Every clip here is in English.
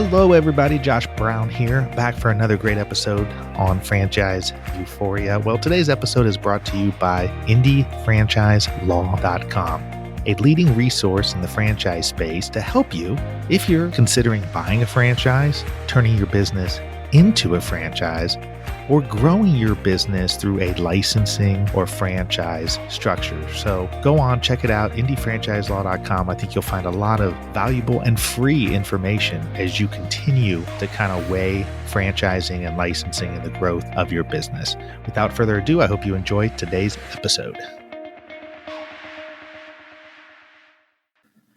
Hello, everybody. Josh Brown here, back for another great episode on Franchise Euphoria. Well, today's episode is brought to you by IndieFranchiseLaw.com, a leading resource in the franchise space to help you if you're considering buying a franchise, turning your business into a franchise, or growing your business through a licensing or franchise structure. So go on, check it out, IndieFranchiseLaw.com. I think you'll find a lot of valuable and free information as you continue to kind of weigh franchising and licensing and the growth of your business. Without further ado, I hope you enjoy today's episode.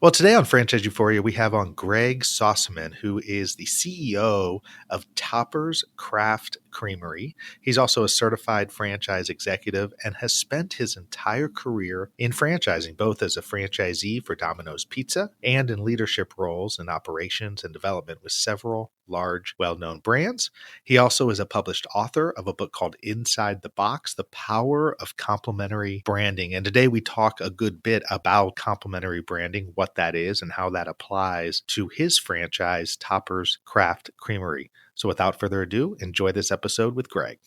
Well, today on Franchise Euphoria, we have on Greg Sausaman, who is the CEO of Topper's Craft Creamery. He's also a certified franchise executive and has spent his entire career in franchising, both as a franchisee for Domino's Pizza and in leadership roles in operations and development with several large, well-known brands. He also is a published author of a book called Inside the Box, The Power of Complementary Branding. And today we talk a good bit about complementary branding, what that is, and how that applies to his franchise, Topper's Craft Creamery. So without further ado, enjoy this episode with Greg.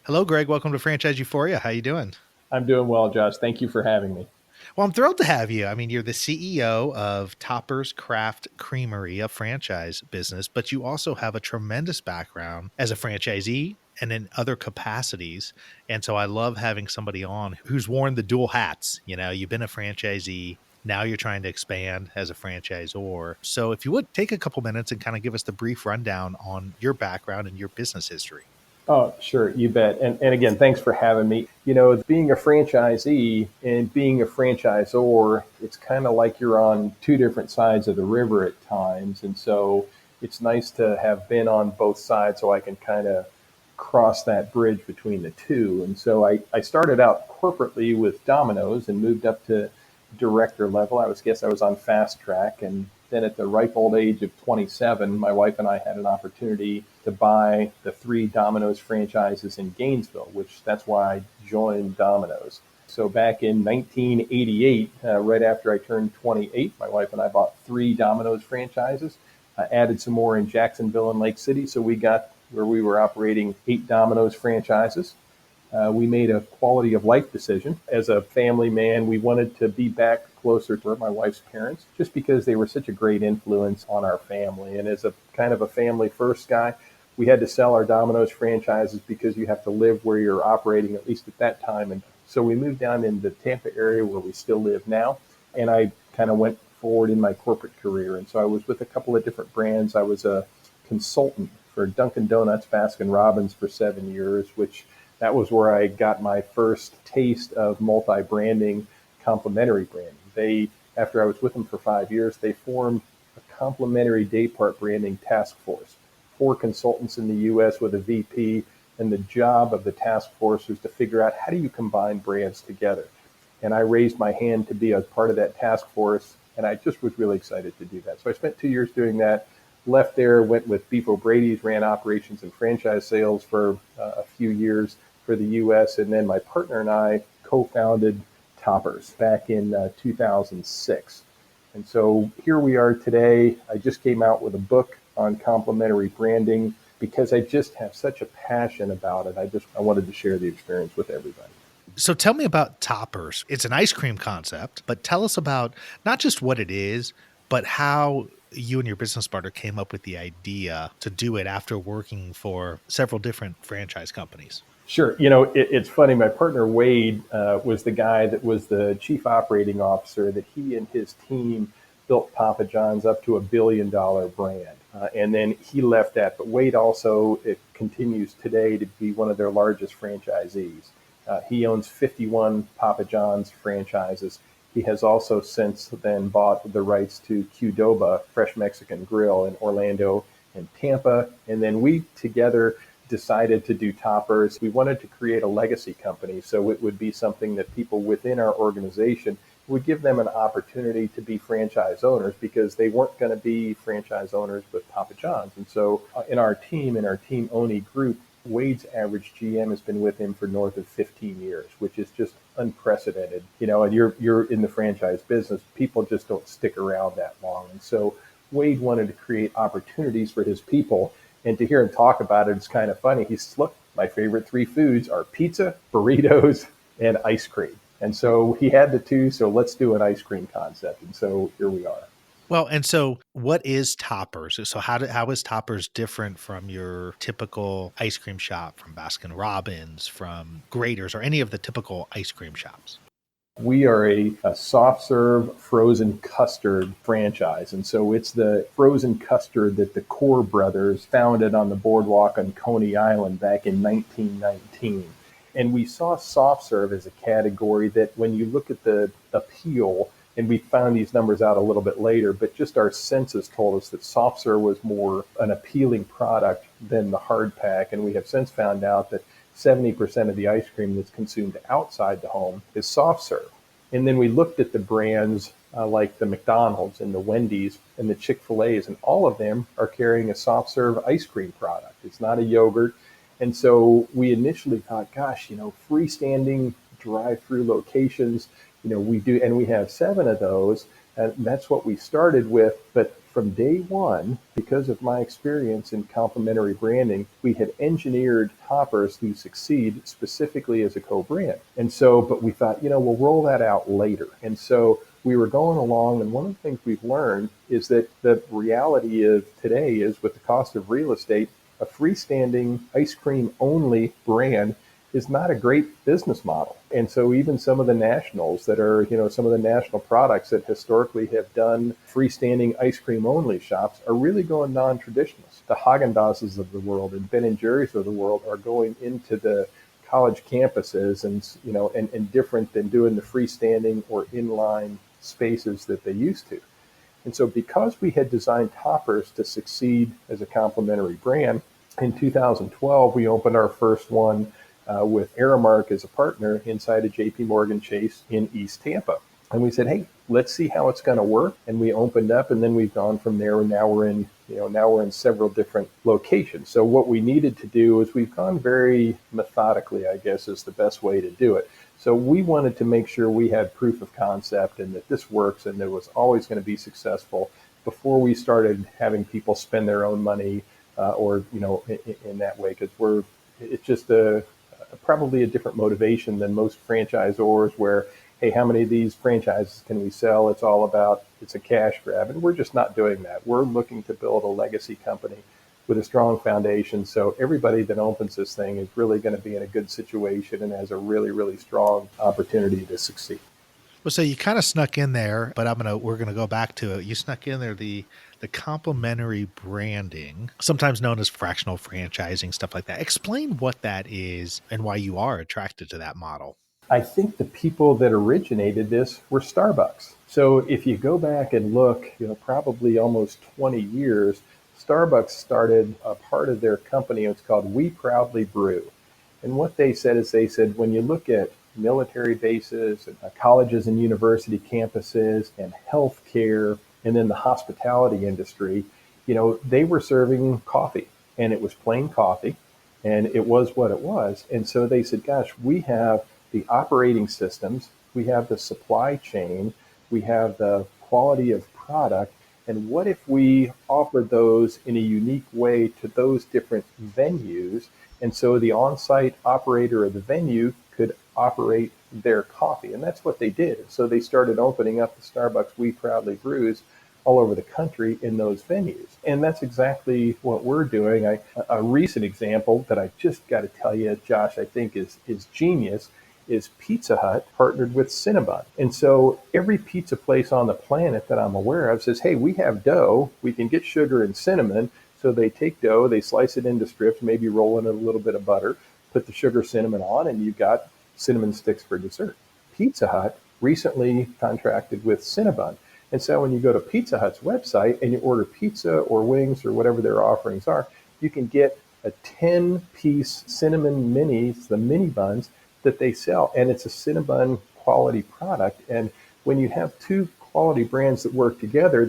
Hello, Greg. Welcome to Franchise Euphoria. How you doing? I'm doing well, Josh. Thank you for having me. Well, I'm thrilled to have you. I mean, you're the CEO of Topper's Craft Creamery, a franchise business, but you also have a tremendous background as a franchisee and in other capacities. And so I love having somebody on who's worn the dual hats. You know, you've been a franchisee. Now you're trying to expand as a franchisor. So if you would take a couple minutes and kind of give us the brief rundown on your background and your business history. Oh, sure. You bet. And again, thanks for having me. You know, being a franchisee and being a franchisor, it's kind of like you're on two different sides of the river at times. And so it's nice to have been on both sides so I can kind of cross that bridge between the two. And so I started out corporately with Domino's and moved up to director level. I was on fast track. And then at the ripe old age of 27, my wife and I had an opportunity to buy the 3 Domino's franchises in Gainesville, which that's why I joined Domino's. So back in 1988, right after I turned 28, my wife and I bought 3 Domino's franchises, added some more in Jacksonville and Lake City. So we got where we were operating 8 Domino's franchises. We made a quality of life decision. As a family man, we wanted to be back closer to my wife's parents just because they were such a great influence on our family. And as a kind of a family first guy, we had to sell our Domino's franchises because you have to live where you're operating, at least at that time. And so we moved down in the Tampa area where we still live now. And I kind of went forward in my corporate career. And so I was with a couple of different brands. I was a consultant for Dunkin' Donuts, Baskin Robbins for 7 years, which that was where I got my first taste of multi-branding, complementary branding. After I was with them for 5 years, they formed a complementary daypart branding task force. 4 consultants in the U.S. with a VP, and the job of the task force was to figure out how do you combine brands together. And I raised my hand to be a part of that task force, and I just was really excited to do that. So I spent 2 years doing that. Left there, went with Beef O Brady's, ran operations and franchise sales for a few years for the U.S. And then my partner and I co-founded Topper's back in 2006. And so here we are today. I just came out with a book on complementary branding because I just have such a passion about it. I wanted to share the experience with everybody. So tell me about Topper's. It's an ice cream concept, but tell us about not just what it is, but how you and your business partner came up with the idea to do it after working for several different franchise companies. Sure. You know, it's funny. My partner, Wade, was the guy that was the chief operating officer that he and his team built Papa John's up to $1 billion brand. And then he left that. But Wade also continues today to be one of their largest franchisees. He owns 51 Papa John's franchises. He has also since then bought the rights to Qdoba, Fresh Mexican Grill in Orlando and Tampa. And then we together decided to do Topper's. We wanted to create a legacy company, so it would be something that people within our organization would give them an opportunity to be franchise owners because they weren't going to be franchise owners with Papa John's. And so in our team only group, Wade's average GM has been with him for north of 15 years, which is just unprecedented. You know, and you're in the franchise business, people just don't stick around that long. And so Wade wanted to create opportunities for his people. And to hear him talk about it, it's kind of funny. He says, look, my favorite three foods are pizza, burritos, and ice cream. And so he had the two, so let's do an ice cream concept. And so here we are. Well, and so what is Toppers? So how is Toppers different from your typical ice cream shop, from Baskin Robbins, from Grater's, or any of the typical ice cream shops? We are a soft serve frozen custard franchise. And so it's the frozen custard that the Core brothers founded on the boardwalk on Coney Island back in 1919. And we saw soft serve as a category that when you look at the appeal, and we found these numbers out a little bit later, but just our senses told us that soft serve was more an appealing product than the hard pack. And we have since found out that 70% of the ice cream that's consumed outside the home is soft serve. And then we looked at the brands like the McDonald's and the Wendy's and the Chick-fil-A's, and all of them are carrying a soft serve ice cream product. It's not a yogurt. And so we initially thought, gosh, freestanding drive-through locations, we do, and we have 7 of those. And that's what we started with. But from day one, because of my experience in complementary branding, we had engineered Toppers to succeed specifically as a co-brand. And so, but we thought, we'll roll that out later. And so we were going along, and one of the things we've learned is that the reality of today is, with the cost of real estate, a freestanding ice cream only brand is not a great business model. And so even some of the nationals that are, some of the national products that historically have done freestanding ice cream only shops are really going non-traditionalist. The Haagen-Dazs of the world and Ben & Jerry's of the world are going into the college campuses and different than doing the freestanding or inline spaces that they used to. And so because we had designed Toppers to succeed as a complementary brand, in 2012, we opened our first one with Aramark as a partner inside of JP Morgan Chase in East Tampa. And we said, hey, let's see how it's going to work. And we opened up, and then we've gone from there. And now we're in several different locations. So what we needed to do is we've gone very methodically, I guess, is the best way to do it. So we wanted to make sure we had proof of concept and that this works and that it was always going to be successful before we started having people spend their own money in that way, because it's just probably a different motivation than most franchisors, where, hey, how many of these franchises can we sell? It's a cash grab. And we're just not doing that. We're looking to build a legacy company with a strong foundation. So everybody that opens this thing is really going to be in a good situation and has a really, really strong opportunity to succeed. Well, so you kind of snuck in there, but we're gonna go back to it. You snuck in there the complementary branding, sometimes known as fractional franchising, stuff like that. Explain what that is and why you are attracted to that model. I think the people that originated this were Starbucks. So if you go back and look, probably almost 20 years, Starbucks started a part of their company. It's called We Proudly Brew. And what they said is, when you look at military bases, and colleges and university campuses, and healthcare, and then the hospitality industry, they were serving coffee, and it was plain coffee, and it was what it was. And so they said, gosh, we have the operating systems, we have the supply chain, we have the quality of product, and what if we offered those in a unique way to those different venues? And so the on-site operator of the venue could operate their coffee. And that's what they did. So they started opening up the Starbucks We Proudly Brews all over the country in those venues. And that's exactly what we're doing. A recent example that I just got to tell you, Josh, I think is genius, is Pizza Hut partnered with Cinnabon. And so every pizza place on the planet that I'm aware of says, hey, we have dough, we can get sugar and cinnamon. So they take dough, they slice it into strips, maybe roll in a little bit of butter, put the sugar cinnamon on, and you've got cinnamon sticks for dessert. Pizza Hut recently contracted with Cinnabon. And so when you go to Pizza Hut's website and you order pizza or wings or whatever their offerings are, you can get a 10-piece cinnamon minis, the mini buns that they sell. And it's a Cinnabon quality product. And when you have two quality brands that work together,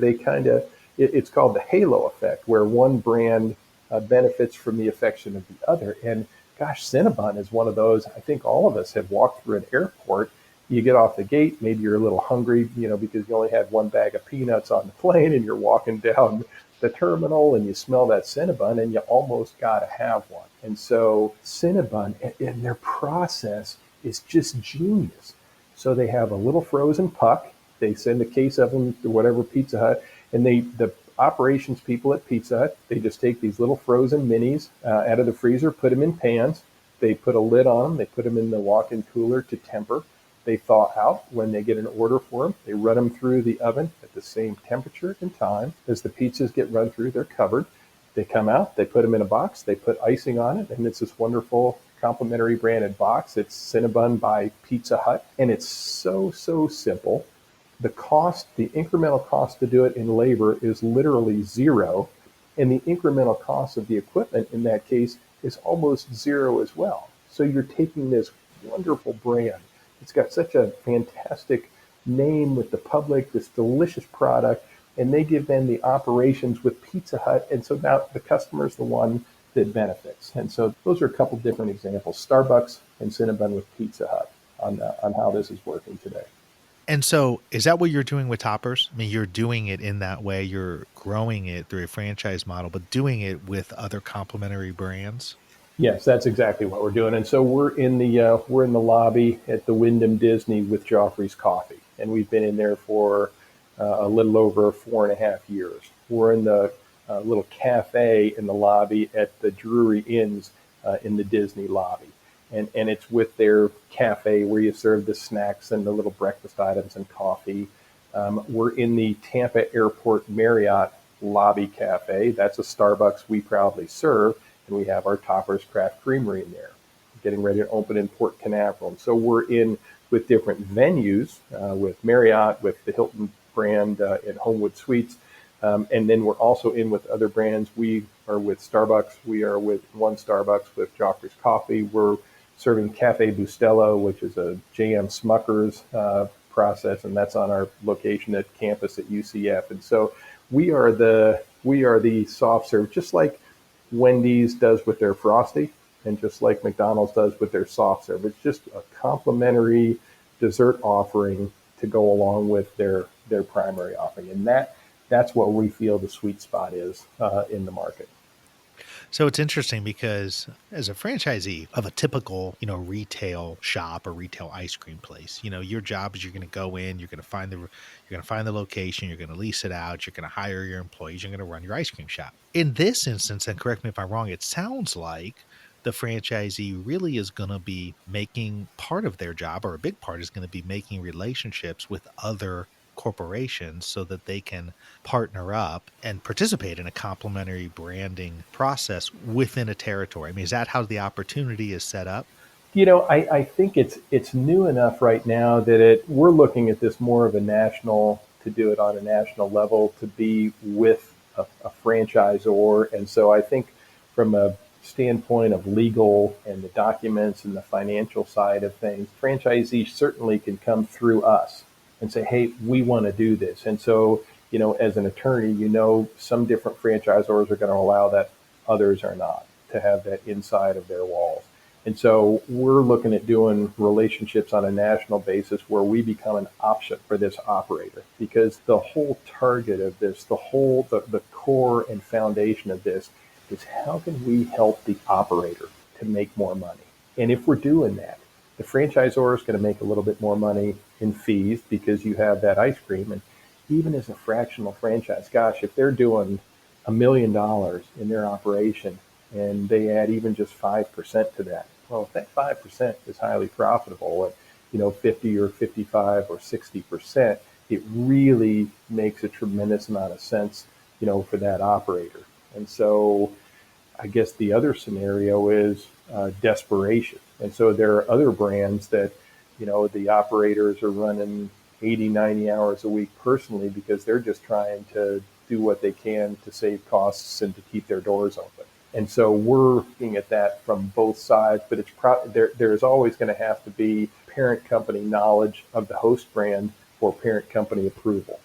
it's called the halo effect, where one brand benefits from the affection of the other. And gosh, Cinnabon is one of those. I think all of us have walked through an airport You get off the gate, maybe you're a little hungry, because you only had one bag of peanuts on the plane and you're walking down the terminal and you smell that Cinnabon and you almost got to have one. And so Cinnabon and their process is just genius. So they have a little frozen puck. They send a case of them to whatever Pizza Hut, and the operations people at Pizza Hut, they just take these little frozen minis out of the freezer, put them in pans. They put a lid on them. They put them in the walk-in cooler to temper. They thaw out. When they get an order for them, they run them through the oven at the same temperature and time as the pizzas get run through. They're covered. They come out. They put them in a box. They put icing on it, and it's this wonderful complimentary branded box. It's Cinnabon by Pizza Hut, and it's so simple. The cost, the incremental cost to do it in labor is literally zero, and the incremental cost of the equipment in that case is almost zero as well. So you're taking this wonderful brand. It's got such a fantastic name with the public, this delicious product, and they give them the operations with Pizza Hut, and so now the customer's the one that benefits. And so those are a couple different examples, Starbucks and Cinnabon with Pizza Hut on how this is working today. And so is that what you're doing with Toppers? I mean, you're doing it in that way. You're growing it through a franchise model, but doing it with other complementary brands? Yes, that's exactly what we're doing. And so we're in the lobby at the Wyndham Disney with Joffrey's Coffee, and we've been in there for a little over 4.5 years. We're in the little cafe in the lobby at the Drury Inns in the Disney lobby, and it's with their cafe where you serve the snacks and the little breakfast items and coffee. We're in the Tampa Airport Marriott lobby cafe. That's a Starbucks we proudly serve. And we have our Toppers Craft Creamery in there, getting ready to open in Port Canaveral. And so we're in with different venues, with Marriott, with the Hilton brand in Homewood Suites. And then we're also in with other brands. We are with Starbucks. We are with one Starbucks with Joffrey's Coffee. We're serving Cafe Bustelo, which is a J.M. Smucker's process, and that's on our location at campus at UCF. And so we are the soft serve, just like Wendy's does with their Frosty, and just like McDonald's does with their soft serve. It's just a complimentary dessert offering to go along with their primary offering, and that's what we feel the sweet spot is in the market. So it's interesting because as a franchisee of a typical, retail shop or retail ice cream place, your job is you're going to go in, you're going to find the location, you're going to lease it out, you're going to hire your employees, you're going to run your ice cream shop. In this instance, and correct me if I'm wrong, it sounds like the franchisee really is going to be making part of their job, or a big part is going to be making relationships with other corporations so that they can partner up and participate in a complementary branding process within a territory. I mean, is that how the opportunity is set up? I think it's new enough right now that we're looking at this more of to do it on a national level, to be with a franchisor. And so I think from a standpoint of legal and the documents and the financial side of things, franchisees certainly can come through us and say, hey, we want to do this. And so, as an attorney, some different franchisors are going to allow that, others are not, to have that inside of their walls. And so we're looking at doing relationships on a national basis where we become an option for this operator, because the whole target of this, the core and foundation of this is how can we help the operator to make more money? And if we're doing that, the franchisor is going to make a little bit more money in fees because you have that ice cream. And even as a fractional franchise, gosh, if they're doing $1 million in their operation and they add even just 5% to that, well, if that 5% is highly profitable at 50 or 55 or 60%, it really makes a tremendous amount of sense, for that operator. And so I guess the other scenario is desperation. And so there are other brands that, the operators are running 80, 90 hours a week personally because they're just trying to do what they can to save costs and to keep their doors open. And so we're looking at that from both sides, but there's always going to have to be parent company knowledge of the host brand for parent company approval.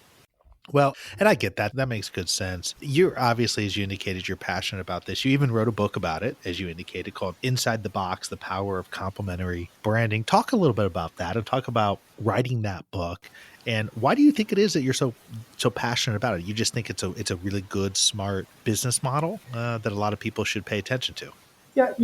Well, and I get that. That makes good sense. You're obviously, as you indicated, you're passionate about this. You even wrote a book about it, as you indicated, called Inside the Box, The Power of Complementary Branding. Talk a little bit about that and talk about writing that book. And why do you think it is that you're so passionate about it? You just think it's a really good, smart business model that a lot of people should pay attention to. Yeah,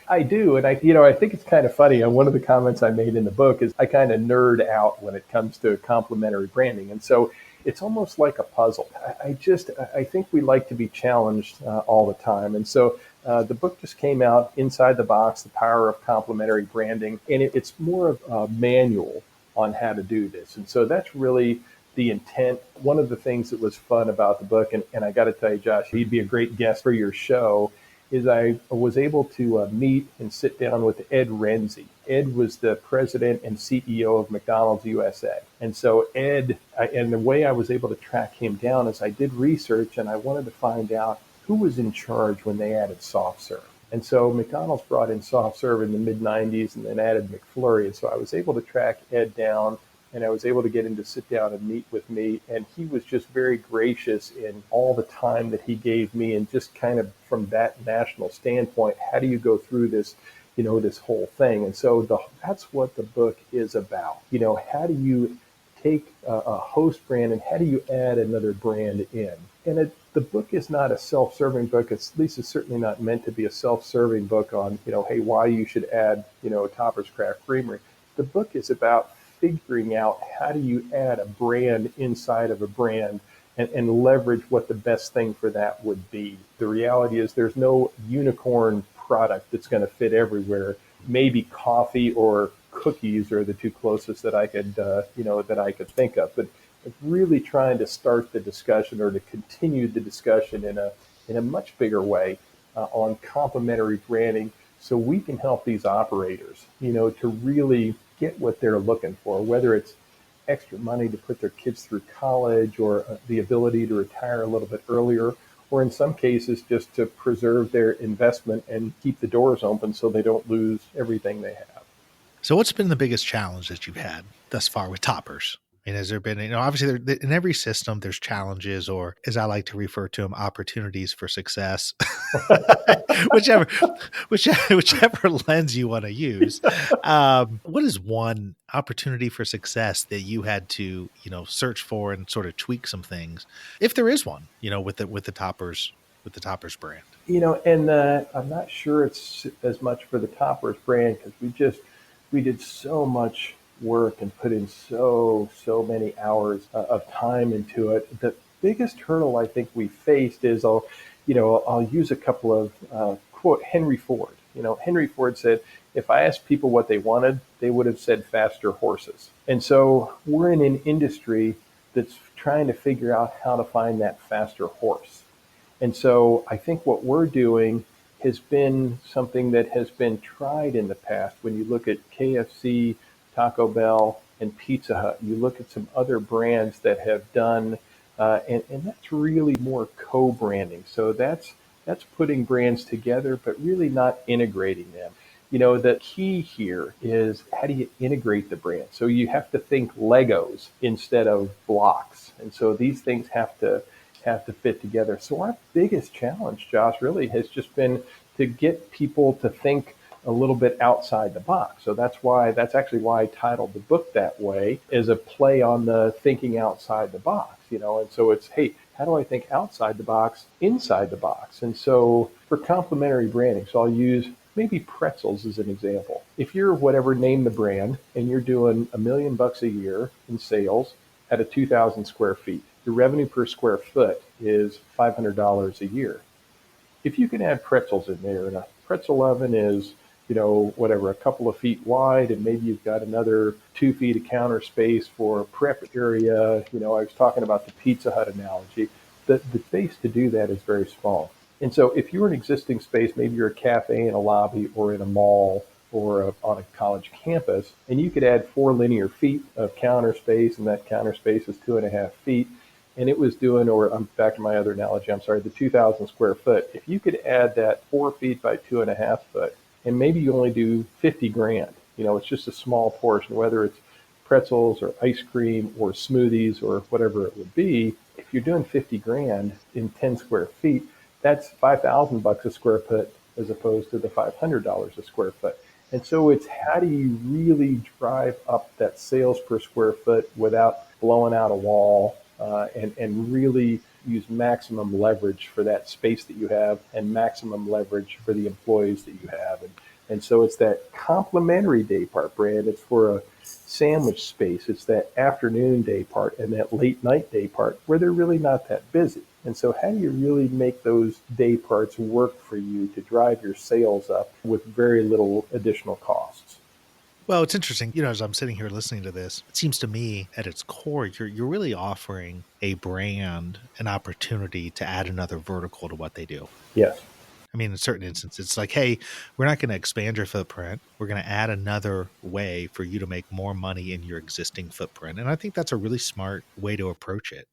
I do. And I think it's kind of funny. And one of the comments I made in the book is I kind of nerd out when it comes to complementary branding. And so it's almost like a puzzle. I think we like to be challenged all the time. And so the book just came out, Inside the Box, The Power of Complementary Branding. And it's more of a manual on how to do this. And so that's really the intent. One of the things that was fun about the book, and I got to tell you, Josh, he'd be a great guest for your show, is I was able to meet and sit down with Ed Rensi. Ed was the president and CEO of McDonald's USA. And so and the way I was able to track him down is I did research and I wanted to find out who was in charge when they added soft serve. And so McDonald's brought in soft serve in the mid 90s and then added McFlurry. And so I was able to track Ed down and I was able to get him to sit down and meet with me. And he was just very gracious in all the time that he gave me. And just kind of from that national standpoint, how do you go through this, this whole thing? And so that's what the book is about. How do you take a host brand and how do you add another brand in? And the book is not a self-serving book. At least it's certainly not meant to be a self-serving book on, hey, why you should add, Topper's Craft Creamery. The book is about figuring out how do you add a brand inside of a brand and leverage what the best thing for that would be. The reality is there's no unicorn product that's going to fit everywhere. Maybe coffee or cookies are the two closest that I could, that I could think of. But really trying to start the discussion or to continue the discussion in a much bigger way on complementary branding, so we can help these operators, to really get what they're looking for, whether it's extra money to put their kids through college or the ability to retire a little bit earlier, or in some cases just to preserve their investment and keep the doors open so they don't lose everything they have. So what's been the biggest challenge that you've had thus far with toppers? I mean, has there been, obviously in every system, there's challenges, or as I like to refer to them, opportunities for success, whichever, whichever lens you want to use. What is one opportunity for success that you had to, search for and sort of tweak some things, if there is one, with the toppers brand? And I'm not sure it's as much for the Toppers brand because we did so much work and put in so many hours of time into it. The biggest hurdle I think we faced is I'll use a couple of quote Henry Ford. Henry Ford said, if I asked people what they wanted, they would have said faster horses. And so we're in an industry that's trying to figure out how to find that faster horse. And so I think what we're doing has been something that has been tried in the past. When you look at KFC, Taco Bell, and Pizza Hut, you look at some other brands that have done, and that's really more co-branding. So that's putting brands together, but really not integrating them. The key here is how do you integrate the brand? So you have to think Legos instead of blocks. And so these things have to fit together. So our biggest challenge, Josh, really has just been to get people to think a little bit outside the box. So that's actually why I titled the book that way, as a play on the thinking outside the box, and so it's, hey, how do I think outside the box, inside the box? And so for complementary branding, so I'll use maybe pretzels as an example. If you're whatever, name the brand, and you're doing $1 million a year in sales at a 2,000 square feet, the revenue per square foot is $500 a year. If you can add pretzels in there, and a pretzel oven is, a couple of feet wide, and maybe you've got another 2 feet of counter space for prep area. I was talking about the Pizza Hut analogy. The space to do that is very small. And so if you're an existing space, maybe you're a cafe in a lobby or in a mall or on a college campus, and you could add 4 linear feet of counter space, and that counter space is 2.5 feet. And it was doing, or I'm back to my other analogy, I'm sorry, the 2,000 square foot. If you could add that 4 feet by 2.5 foot, and maybe you only do 50 grand, it's just a small portion, whether it's pretzels or ice cream or smoothies or whatever it would be, if you're doing 50 grand in 10 square feet, that's 5,000 bucks a square foot as opposed to the $500 a square foot. And so it's how do you really drive up that sales per square foot without blowing out a wall, and really use maximum leverage for that space that you have and maximum leverage for the employees that you have. And so it's that complementary day part, Brad. It's for a sandwich space. It's that afternoon day part and that late night day part where they're really not that busy. And so how do you really make those day parts work for you to drive your sales up with very little additional costs? Well, it's interesting. As I'm sitting here listening to this, it seems to me at its core, you're really offering a brand an opportunity to add another vertical to what they do. Yes. I mean, in certain instances, it's like, hey, we're not going to expand your footprint. We're going to add another way for you to make more money in your existing footprint. And I think that's a really smart way to approach it.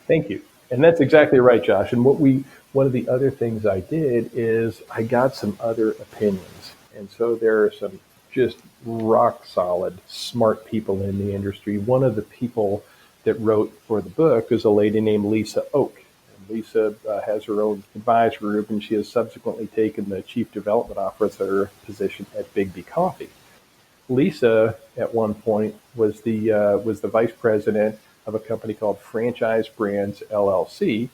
Thank you. And that's exactly right, Josh. And one of the other things I did is I got some other opinions. And so there are some just rock solid, smart people in the industry. One of the people that wrote for the book is a lady named Lisa Oak. And Lisa has her own advisory group, and she has subsequently taken the chief development officer position at Bigby Coffee. Lisa, at one point, was the vice president of a company called Franchise Brands LLC.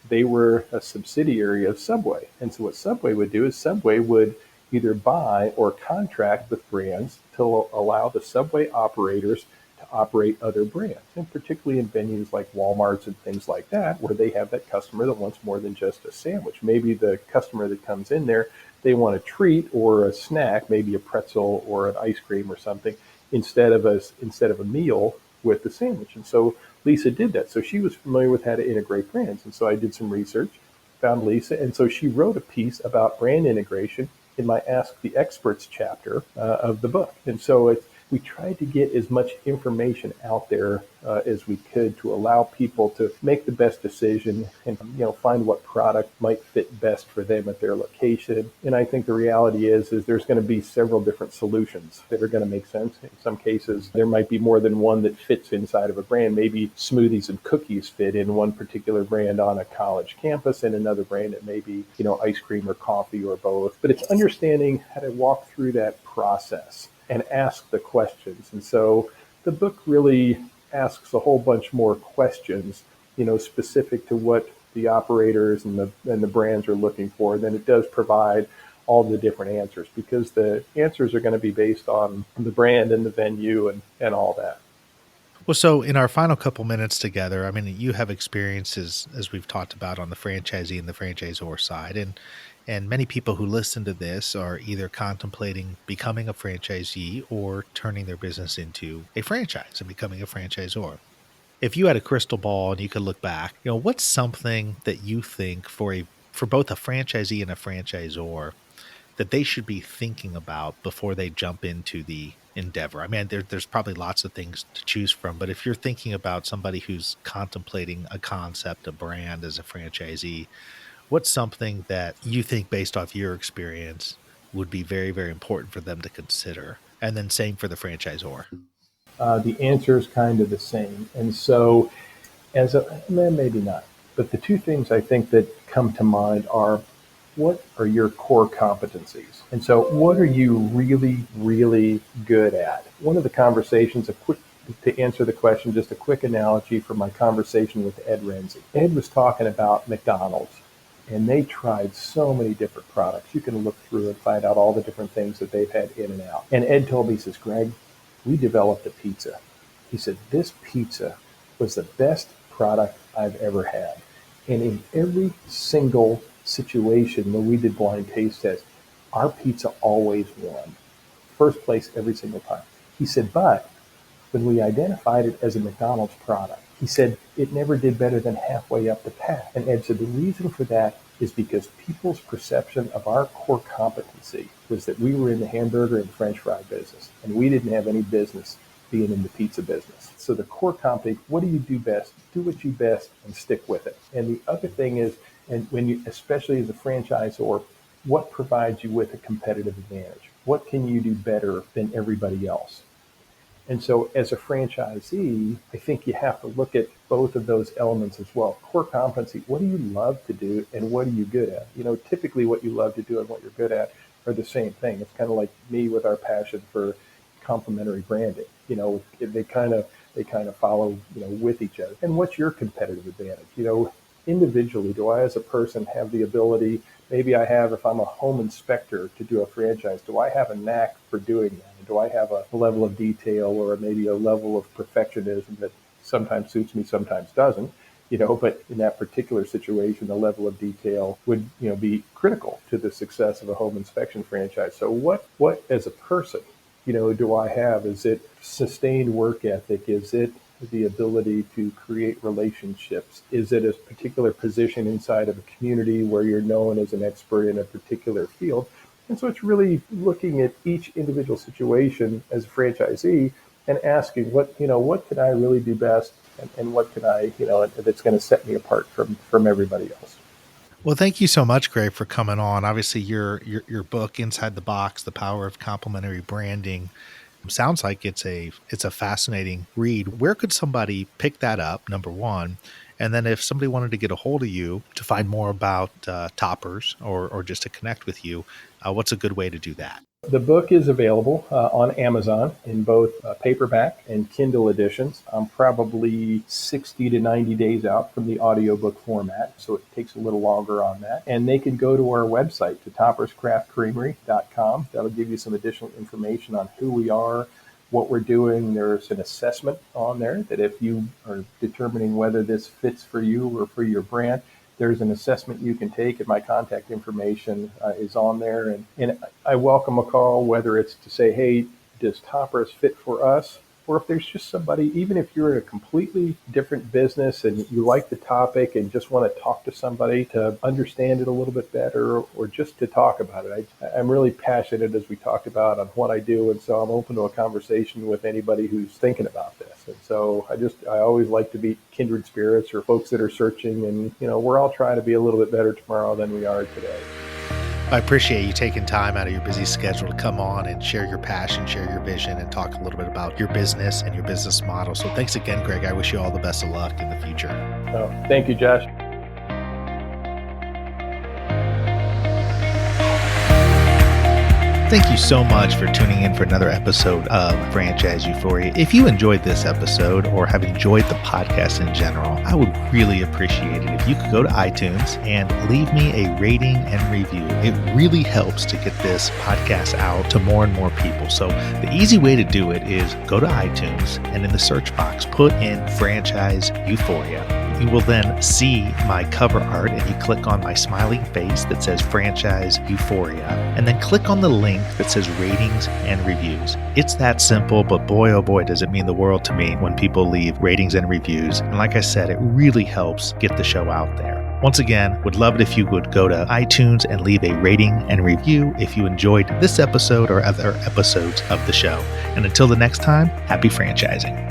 They were a subsidiary of Subway. And so what Subway would do is Subway would either buy or contract with brands to allow the Subway operators to operate other brands, and particularly in venues like Walmarts and things like that, where they have that customer that wants more than just a sandwich. Maybe the customer that comes in there, they want a treat or a snack, maybe a pretzel or an ice cream or something, instead of a meal with the sandwich. And so Lisa did that. So she was familiar with how to integrate brands. And so I did some research, found Lisa. And so she wrote a piece about brand integration in my Ask the Experts chapter of the book. And so we tried to get as much information out there as we could to allow people to make the best decision and find what product might fit best for them at their location. And I think the reality is there's going to be several different solutions that are going to make sense. In some cases, there might be more than one that fits inside of a brand. Maybe smoothies and cookies fit in one particular brand on a college campus, and another brand that may be ice cream or coffee or both. But it's understanding how to walk through that process and ask the questions. And so the book really asks a whole bunch more questions, specific to what the operators and the brands are looking for than it does provide all the different answers, because the answers are going to be based on the brand and the venue and all that. Well, so in our final couple minutes together, I mean, you have experiences, as we've talked about, on the franchisee and the franchisor side. And many people who listen to this are either contemplating becoming a franchisee or turning their business into a franchise and becoming a franchisor. If you had a crystal ball and you could look back, what's something that you think for both a franchisee and a franchisor that they should be thinking about before they jump into the endeavor? I mean, there's probably lots of things to choose from, but if you're thinking about somebody who's contemplating a concept, a brand as a franchisee, what's something that you think, based off your experience, would be very, very important for them to consider? And then same for the franchisor. The answer is kind of the same. And so maybe not, but the two things I think that come to mind are, what are your core competencies? And so what are you really, really good at? One of the conversations, to answer the question, just a quick analogy from my conversation with Ed Rensi. Ed was talking about McDonald's, and they tried so many different products. You can look through and find out all the different things that they've had in and out. And Ed told me, he says, Greg, we developed a pizza. He said, this pizza was the best product I've ever had. And in every single situation when we did blind taste tests, our pizza always won. First place every single time. He said, but when we identified it as a McDonald's product, he said it never did better than halfway up the path. And Ed said the reason for that is because people's perception of our core competency was that we were in the hamburger and French fry business, and we didn't have any business being in the pizza business. So the core competency, what do you do best? Do what you best and stick with it. And the other thing is, and when you, especially as a franchisor, what provides you with a competitive advantage? What can you do better than everybody else? And so as a franchisee, I think you have to look at both of those elements as well. Core competency, what do you love to do and what are you good at? Typically what you love to do and what you're good at are the same thing. It's kind of like me with our passion for complementary branding. They kind of follow, with each other. And what's your competitive advantage? Individually, do I as a person have the ability, maybe I have, if I'm a home inspector to do a franchise, do I have a knack for doing that? Do I have a level of detail or maybe a level of perfectionism that sometimes suits me, sometimes doesn't? But in that particular situation, the level of detail would, be critical to the success of a home inspection franchise. So what as a person, do I have? Is it sustained work ethic? Is it the ability to create relationships? Is it a particular position inside of a community where you're known as an expert in a particular field? And so it's really looking at each individual situation as a franchisee and asking what can I really do best, and what can I, that's going to set me apart from everybody else. Well, thank you so much, Greg, for coming on. Obviously, your book, Inside the Box, The Power of Complementary Branding, sounds like it's a fascinating read. Where could somebody pick that up, number one? And then if somebody wanted to get a hold of you to find more about Toppers or just to connect with you, what's a good way to do that? The book is available on Amazon in both paperback and Kindle editions. I'm probably 60 to 90 days out from the audiobook format, so it takes a little longer on that. And they can go to our website, to topperscraftcreamery.com. That'll give you some additional information on who we are, what we're doing. There's an assessment on there that if you are determining whether this fits for you or for your brand, there's an assessment you can take, and my contact information is on there. And I welcome a call, whether it's to say, hey, does Toppers fit for us? Or if there's just somebody, even if you're in a completely different business and you like the topic and just want to talk to somebody to understand it a little bit better, or just to talk about it. I'm really passionate, as we talked about, on what I do. And so I'm open to a conversation with anybody who's thinking about this. And so I always like to meet kindred spirits or folks that are searching, and, we're all trying to be a little bit better tomorrow than we are today. I appreciate you taking time out of your busy schedule to come on and share your passion, share your vision, and talk a little bit about your business and your business model. So thanks again, Greg. I wish you all the best of luck in the future. Oh, thank you, Josh. Thank you so much for tuning in for another episode of Franchise Euphoria. If you enjoyed this episode or have enjoyed the podcast in general, I would really appreciate it if you could go to iTunes and leave me a rating and review. It really helps to get this podcast out to more and more people. So the easy way to do it is go to iTunes and in the search box, put in Franchise Euphoria. You will then see my cover art, and you click on my smiling face that says Franchise Euphoria, and then click on the link that says ratings and reviews. It's that simple, but boy, oh boy, does it mean the world to me when people leave ratings and reviews. And like I said, it really helps get the show out there. Once again, would love it if you would go to iTunes and leave a rating and review if you enjoyed this episode or other episodes of the show. And until the next time, happy franchising.